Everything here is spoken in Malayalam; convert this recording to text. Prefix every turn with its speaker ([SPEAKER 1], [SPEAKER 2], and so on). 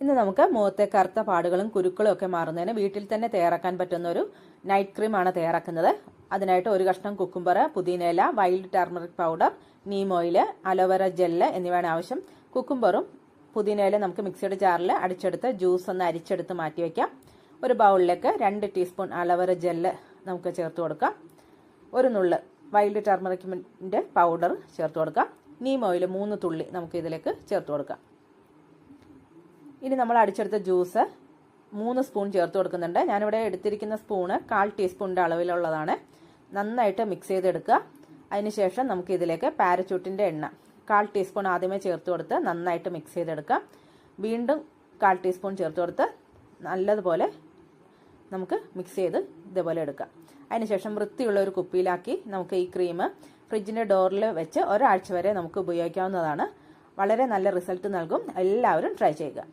[SPEAKER 1] ഇന്ന് നമുക്ക് മുഖത്തെ കറുത്ത പാടുകളും കുരുക്കളും ഒക്കെ മാറുന്നതിന് വീട്ടിൽ തന്നെ തയ്യാറാക്കാൻ പറ്റുന്ന ഒരു നൈറ്റ് ക്രീമാണ് തയ്യാറാക്കുന്നത്. അതിനായിട്ട് ഒരു കഷ്ണം കുക്കുംബർ, പുതിനയില, wild turmeric powder, neem oil, aloe vera gel എന്നിവയാണ് ആവശ്യം. കുക്കുംബറും പുതിനയില നമുക്ക് മിക്സിയുടെ ജാറിൽ അടിച്ചെടുത്ത് ജ്യൂസ് ഒന്ന് അരിച്ചെടുത്ത് മാറ്റി വയ്ക്കാം. ഒരു ബൗളിലേക്ക് 2 ടീസ്പൂൺ അലോവേര ജെല്ല് നമുക്ക് ചേർത്ത് കൊടുക്കാം. ഒരു നുള്ള് വൈൽഡ് ടർമറിക്കിൻ്റെ പൗഡർ ചേർത്ത് കൊടുക്കാം. നീം ഓയിൽ 3 തുള്ളി നമുക്ക് ഇതിലേക്ക് ചേർത്ത് കൊടുക്കാം. ഇനി നമ്മൾ അടിച്ചെടുത്ത ജ്യൂസ് 3 സ്പൂൺ ചേർത്ത് കൊടുക്കുന്നുണ്ട്. ഞാനിവിടെ എടുത്തിരിക്കുന്ന സ്പൂണ് 1/4 ടീസ്പൂണിൻ്റെ അളവിലുള്ളതാണ്. നന്നായിട്ട് മിക്സ് ചെയ്തെടുക്കുക. അതിനുശേഷം നമുക്ക് ഇതിലേക്ക് പാരച്യൂട്ടിൻ്റെ എണ്ണ 1/4 ടീസ്പൂൺ ആദ്യമേ ചേർത്ത് കൊടുത്ത് നന്നായിട്ട് മിക്സ് ചെയ്തെടുക്കാം. വീണ്ടും 1/4 ടീസ്പൂൺ ചേർത്ത് കൊടുത്ത് നല്ലതുപോലെ നമുക്ക് മിക്സ് ചെയ്ത് ഇതേപോലെ എടുക്കാം. അതിനുശേഷം വൃത്തിയുള്ള ഒരു കുപ്പിയിലാക്കി നമുക്ക് ഈ ക്രീം ഫ്രിഡ്ജിൻ്റെ ഡോറിൽ വെച്ച് ഒരാഴ്ച വരെ നമുക്ക് ഉപയോഗിക്കാവുന്നതാണ്. വളരെ നല്ല റിസൾട്ട് നൽകും. എല്ലാവരും ട്രൈ ചെയ്യുക.